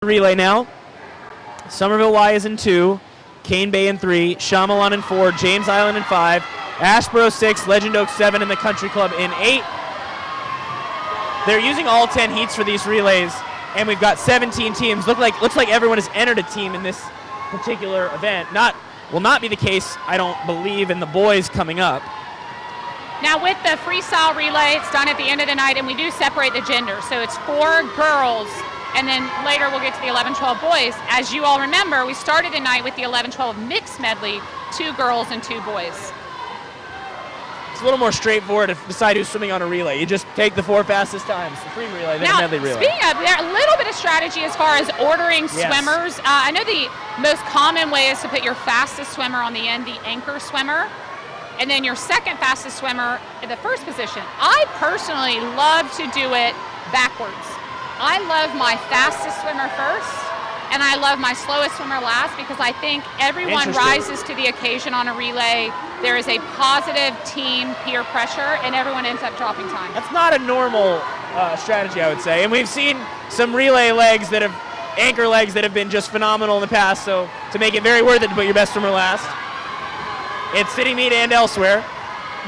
Relay now. Somerville Y is in 2, Cane Bay in 3, Shyamalan in 4, James Island in 5, Ashboro 6, Legend Oak 7, and the Country Club in 8. They're using all 10 heats for these relays, and we've got 17 teams. Looks like everyone has entered a team in this particular event. Will not be the case, I don't believe, in the boys coming up. Now with the freestyle relay, it's done at the end of the night, and we do separate the gender. So it's 4 girls, and then later we'll get to the 11-12 boys. As you all remember, we started the night with the 11-12 mixed medley, 2 girls and 2 boys. It's a little more straightforward to decide who's swimming on a relay. You just take the 4 fastest times, the free relay, then a medley relay. Speaking of, there's a little bit of strategy as far as ordering swimmers. I know the most common way is to put your fastest swimmer on the end, the anchor swimmer, and then your second fastest swimmer in the first position. I personally love to do it backwards. I love my fastest swimmer first, and I love my slowest swimmer last, because I think everyone rises to the occasion on a relay. There is a positive team peer pressure, and everyone ends up dropping time. That's not a normal strategy, I would say. And we've seen some relay legs that have, anchor legs that have been just phenomenal in the past, so to make it very worth it to put your best swimmer last. It's city meet and elsewhere.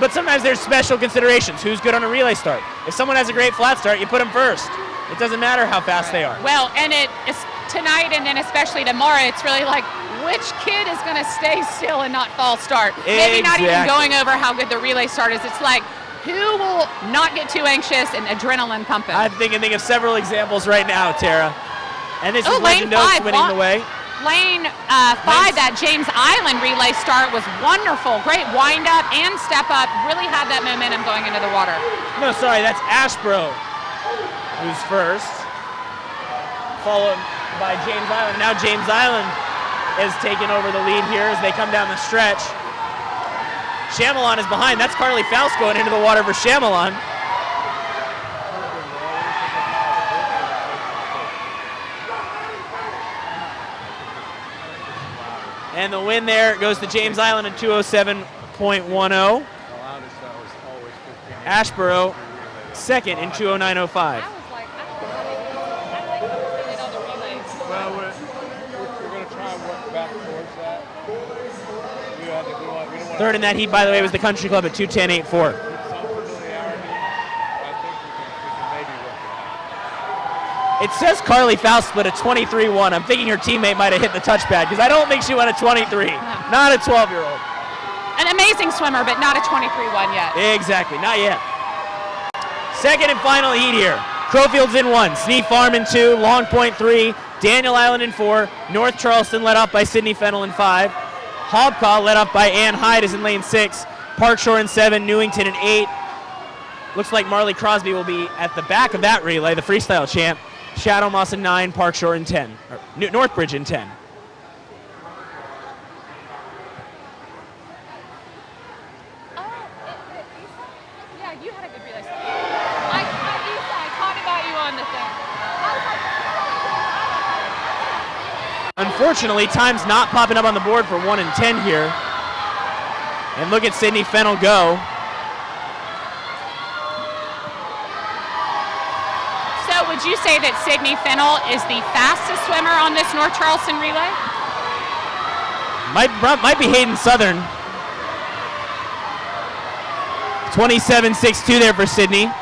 But sometimes there's special considerations. Who's good on a relay start? If someone has a great flat start, you put them first. It doesn't matter how fast they are. Well, and it's tonight and then especially tomorrow, it's really like which kid is going to stay still and not false start. Maybe not even going over how good the relay start is. It's like who will not get too anxious and adrenaline pumping. I think of several examples right now, Tara. And this is Legend Oaks winning the way. Lane 5, that James Island relay start was wonderful. Great wind up and step up. Really had that momentum going into the water. No, sorry, that's Ashboro who's first, followed by James Island. Now James Island is taking over the lead here as they come down the stretch. Shyamalan is behind. That's Carly Faust going into the water for Shyamalan. And the win there goes to James Island in 207.10. Ashboro second in 209.05. Well, we're going to try and work back towards that. Third in that heat, by the way, was the Country Club at 210.84. It says Carly Faust split a 23-1. I'm thinking her teammate might have hit the touchpad, because I don't think she went a 23. No. Not a 12-year-old. An amazing swimmer, but not a 23-1 yet. Exactly, not yet. Second and final heat here. Crowfield's in 1, Sneef Farm in 2, Long Point 3, Daniel Island in 4, North Charleston led off by Sydney Fennell in 5, Hobcaw led off by Ann Hyde is in lane 6, Park Shore in 7, Newington in 8. Looks like Marley Crosby will be at the back of that relay, the freestyle champ. Shadow Moss in 9, Park Shore in 10, or Northbridge in 10. Yeah, you had a good relay start. I caught about you on the thing. Unfortunately, time's not popping up on the board for 1 and 10 here. And look at Sydney Fennell go. So would you say that Sydney Fennell is the fastest swimmer on this North Charleston relay? Might be Hayden Southern. 27.62 there for Sydney.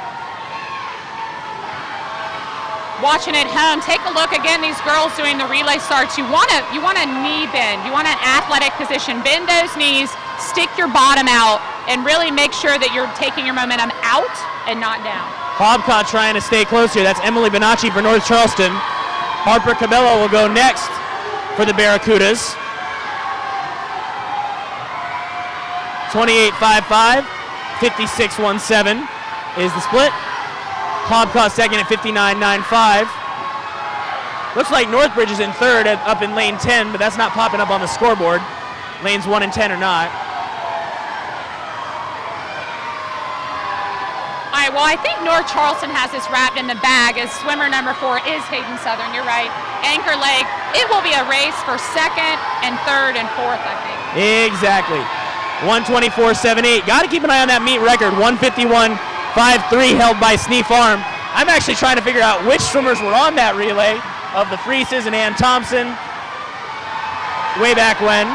Watching at home, take a look again. These girls doing the relay starts. You want a knee bend. You want an athletic position. Bend those knees, stick your bottom out, and really make sure that you're taking your momentum out and not down. Hobcaw trying to stay close here. That's Emily Bonacci for North Charleston. Harper Cabello will go next for the Barracudas. 28.55, 56.17 is the split. Hobcaw second at 59.95. Looks like Northbridge is in third up in lane 10, but that's not popping up on the scoreboard. Lanes 1 and 10 are not. All right, well, I think North Charleston has this wrapped in the bag as swimmer number 4 is Hayden Southern. You're right. Anchor leg. It will be a race for second and third and fourth, I think. Exactly. 124.78. Got to keep an eye on that meet record. 151.53 held by Sneef Farm. I'm actually trying to figure out which swimmers were on that relay. of the Freeses and Ann Thompson way back when.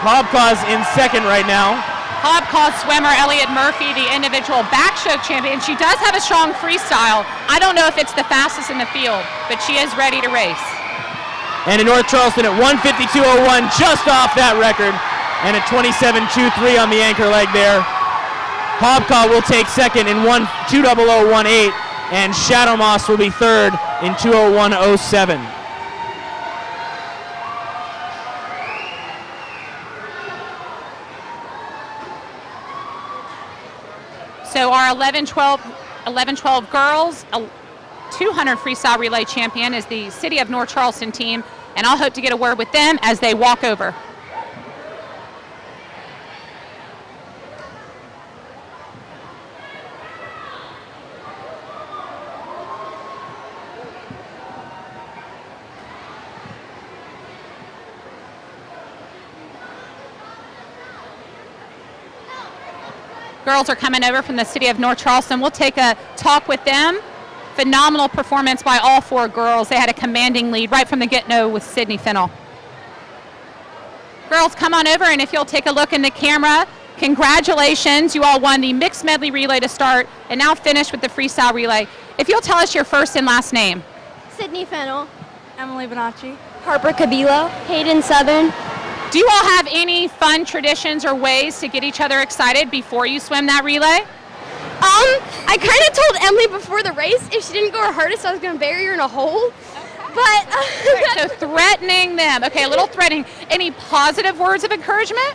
Hobcaw's in second right now. Hobcaw swimmer Elliott Murphy, the individual backstroke champion. She does have a strong freestyle. I don't know if it's the fastest in the field, but she is ready to race. And in North Charleston at 1:52.01, just off that record, and at 27.23 on the anchor leg there. Hobcaw will take second in 2:00.18, and Shadow Moss will be third in 2:01.07. So our 11-12 girls, 200 freestyle relay champion is the City of North Charleston team, and I'll hope to get a word with them as they walk over. Girls are coming over from the City of North Charleston. We'll take a talk with them. Phenomenal performance by all four girls. They had a commanding lead right from the get-go with Sydney Fennell. Girls, come on over, and if you'll take a look in the camera, congratulations. You all won the mixed medley relay to start and now finish with the freestyle relay. If you'll tell us your first and last name. Sydney Fennell. Emily Bonacci. Harper Cabilo. Hayden Southern. Do you all have any fun traditions or ways to get each other excited before you swim that relay? I kind of told Emily before the race if she didn't go her hardest, I was going to bury her in a hole. Okay. But so threatening them. Okay, a little threatening. Any positive words of encouragement?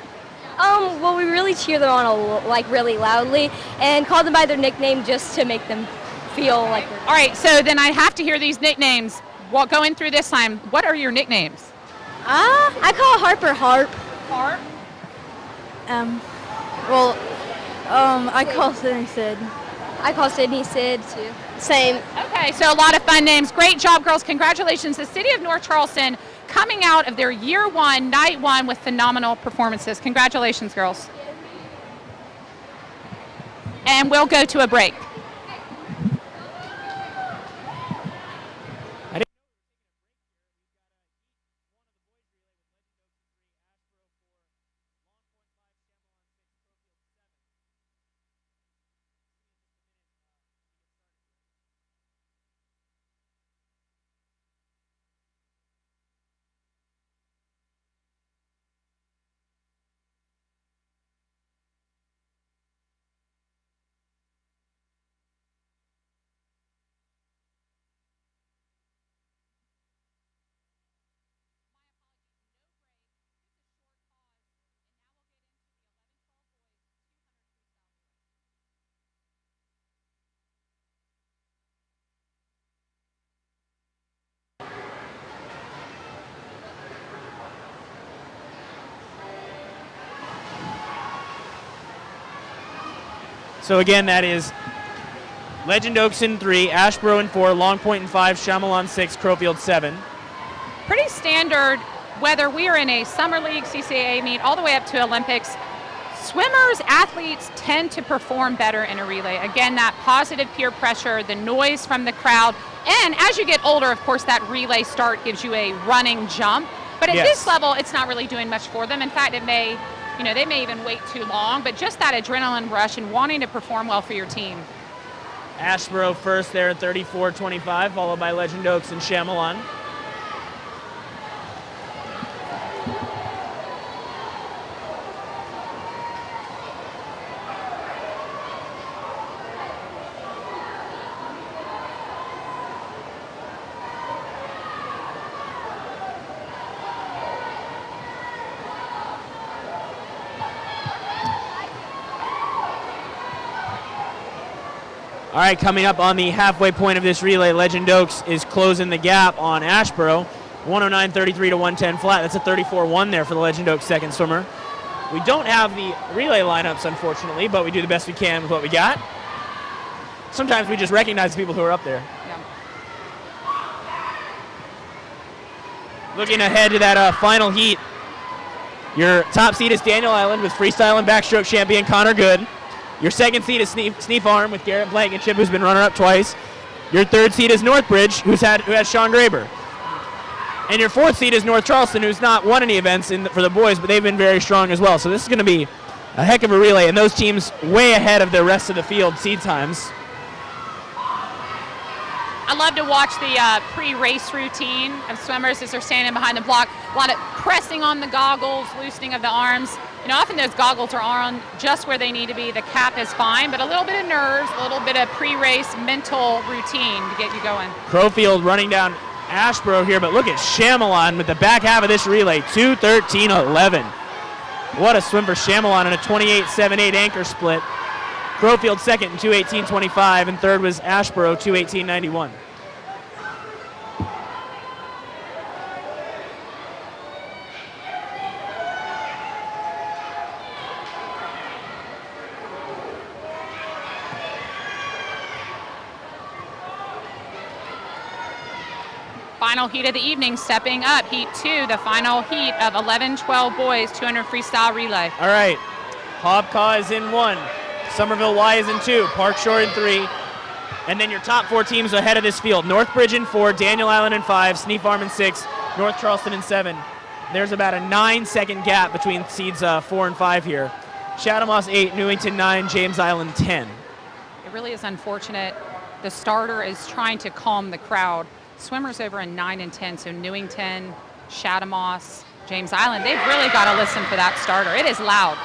Well, we really cheer them on like really loudly and call them by their nickname just to make them feel like they're... All right, so then I have to hear these nicknames. Well, going through this time, what are your nicknames? I call Harper Harp. Harp? I call Sydney Sid. I call Sydney Sid too. Same. Okay, so a lot of fun names. Great job, girls. Congratulations. The City of North Charleston coming out of their year one, night one with phenomenal performances. Congratulations, girls. And we'll go to a break. So again, that is Legend Oaks in 3, Ashboro in 4, Long Point in 5, Chamelon 6, Crowfield 7. Pretty standard, whether we are in a summer league, CCAA meet, all the way up to Olympics. Swimmers, athletes tend to perform better in a relay. Again, that positive peer pressure, the noise from the crowd, and as you get older, of course, that relay start gives you a running jump. But at this level, it's not really doing much for them. In fact, it may, they may even wait too long, but just that adrenaline rush and wanting to perform well for your team. Ashboro first there at 34.25, followed by Legend Oaks and Chamelon. All right, coming up on the halfway point of this relay, Legend Oaks is closing the gap on Ashboro. 109.33 to 110 flat. That's a 34.1 there for the Legend Oaks second swimmer. We don't have the relay lineups, unfortunately, but we do the best we can with what we got. Sometimes we just recognize the people who are up there. Yeah. Looking ahead to that final heat, your top seed is Daniel Island with freestyle and backstroke champion Connor Good. Your second seed is Sneef Farm with Garrett Blankenship, who's been runner-up twice. Your third seed is Northbridge, who has Sean Graber. And your 4th seed is North Charleston, who's not won any events for the boys, but they've been very strong as well. So this is going to be a heck of a relay, and those teams way ahead of the rest of the field seed times. I love to watch the pre-race routine of swimmers as they're standing behind the block. A lot of pressing on the goggles, loosening of the arms. You know, often those goggles are on just where they need to be. The cap is fine, but a little bit of nerves, a little bit of pre-race mental routine to get you going. Crowfield running down Ashboro here, but look at Shamelon with the back half of this relay, 2:13.11. What a swim for Shamelon in a 28.78 anchor split. Crowfield second in 2:18.25, and third was Ashboro, 2:18.91. Final heat of the evening, stepping up, heat 2, the final heat of 11-12 boys, 200 freestyle relay. All right, Hobcaw is in 1, Somerville Y is in 2, Park Shore in 3, and then your top 4 teams ahead of this field. Northbridge in 4, Daniel Island in 5, Sneak Farm in 6, North Charleston in 7. There's about a 9-second gap between seeds 4 and 5 here. Chatham-Moss 8, Newington 9, James Island 10. It really is unfortunate. The starter is trying to calm the crowd. Swimmers over in 9 and 10, so Newington, Chatham-Moss, James Island, they've really got to listen for that starter. It is loud.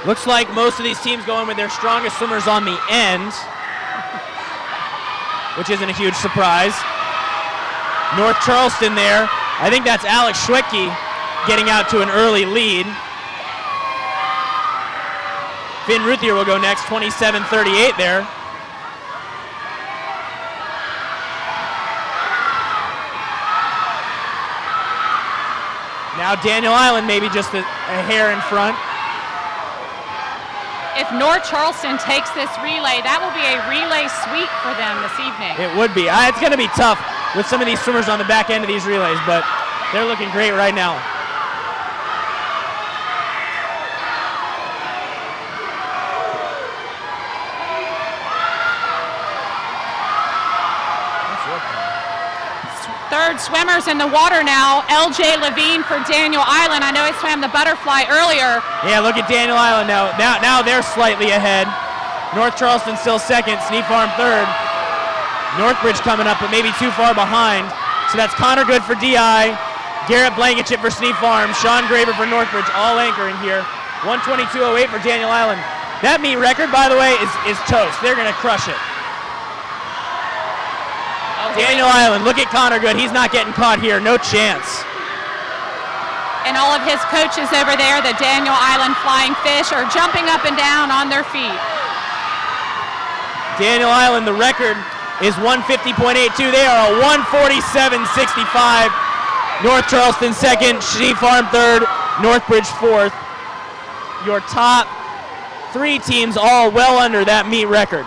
Looks like most of these teams going with their strongest swimmers on the end, which isn't a huge surprise. North Charleston there, I think that's Alex Schwecke getting out to an early lead. Finn Ruthier will go next, 27.38 there. Now Daniel Island maybe just a hair in front. If North Charleston takes this relay, that will be a relay sweep for them this evening. It would be. It's going to be tough with some of these swimmers on the back end of these relays, but they're looking great right now. Third swimmers in the water now. LJ Levine for Daniel Island. I know he swam the butterfly earlier. Yeah, look at Daniel Island now. Now they're slightly ahead. North Charleston still second, Sneak Farm third. Northbridge coming up, but maybe too far behind. So that's Connor Good for DI, Garrett Blankenship for Sneak Farm, Sean Graber for Northbridge, all anchoring here. 1:22.08 for Daniel Island. That meet record, by the way, is toast. They're going to crush it. Daniel Island, look at Connor Good. He's not getting caught here, no chance. And all of his coaches over there, the Daniel Island Flying Fish, are jumping up and down on their feet. Daniel Island, the record is 150.82. They are a 147.65. North Charleston second, Sneak Farm third, Northbridge fourth. Your top 3 teams all well under that meet record.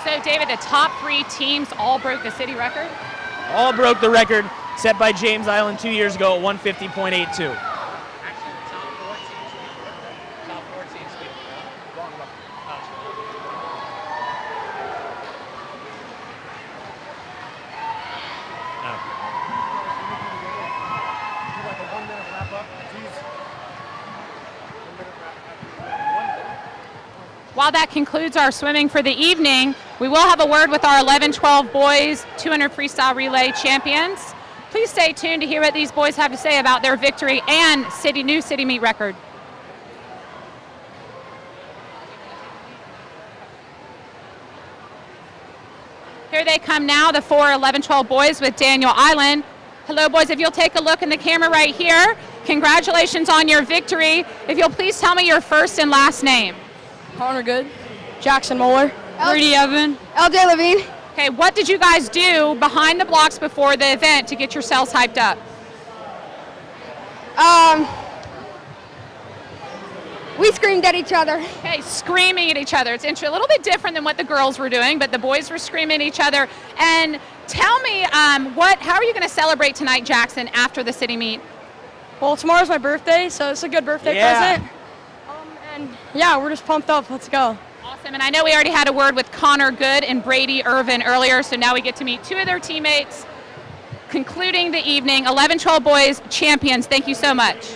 So, David, the top 3 teams all broke the city record? All broke the record set by James Island 2 years ago at 150.82. Actually, the top 4 teams wrong about While that concludes our swimming for the evening, we will have a word with our 11-12 boys 200 freestyle relay champions. Please stay tuned to hear what these boys have to say about their victory and new city meet record. Here they come now, the 4 11-12 boys with Daniel Island. Hello, boys. If you'll take a look in the camera right here, congratulations on your victory. If you'll please tell me your first and last name. Connor Good, Jackson Moeller, Rudy Evan, LJ Levine. Okay, what did you guys do behind the blocks before the event to get yourselves hyped up? We screamed at each other. Okay, screaming at each other. It's a little bit different than what the girls were doing, but the boys were screaming at each other. And tell me, how are you going to celebrate tonight, Jackson, after the city meet? Well, tomorrow's my birthday, so it's a good birthday present. And yeah, we're just pumped up. Let's go. Awesome. And I know we already had a word with Connor Good and Brady Irvin earlier, so now we get to meet two of their teammates. Concluding the evening, 11-12 boys champions. Thank you so much.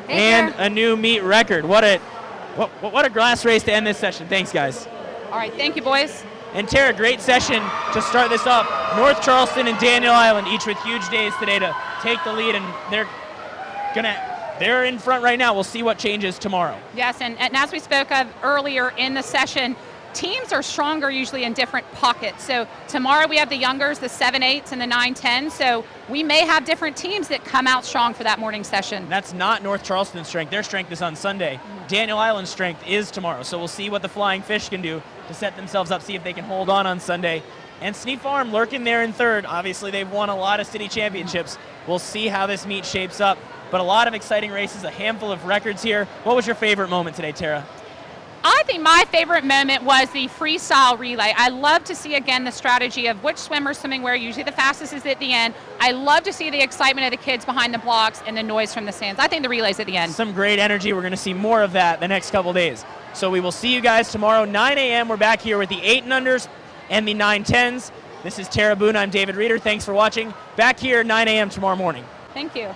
And a new meet record. What a glass race to end this session. Thanks, guys. All right, thank you, boys. And Tara, great session to start this up. North Charleston and Daniel Island, each with huge days today to take the lead, and they're in front right now. We'll see what changes tomorrow. Yes, and as we spoke of earlier in the session, teams are stronger usually in different pockets. So tomorrow we have the youngers, the 7-8s and the 9-10s. So we may have different teams that come out strong for that morning session. That's not North Charleston's strength. Their strength is on Sunday. Daniel Island's strength is tomorrow. So we'll see what the Flying Fish can do to set themselves up, see if they can hold on Sunday. And Sneed Farm lurking there in third. Obviously, they've won a lot of city championships. We'll see how this meet shapes up. But a lot of exciting races, a handful of records here. What was your favorite moment today, Tara? I think my favorite moment was the freestyle relay. I love to see, again, the strategy of which swimmer's swimming where. Usually the fastest is at the end. I love to see the excitement of the kids behind the blocks and the noise from the stands. I think the relay's at the end. Some great energy. We're going to see more of that the next couple days. So we will see you guys tomorrow, 9 a.m. We're back here with the 8 and unders and the 9-10s. This is Tara Boone. I'm David Reeder. Thanks for watching. Back here, 9 a.m. tomorrow morning. Thank you.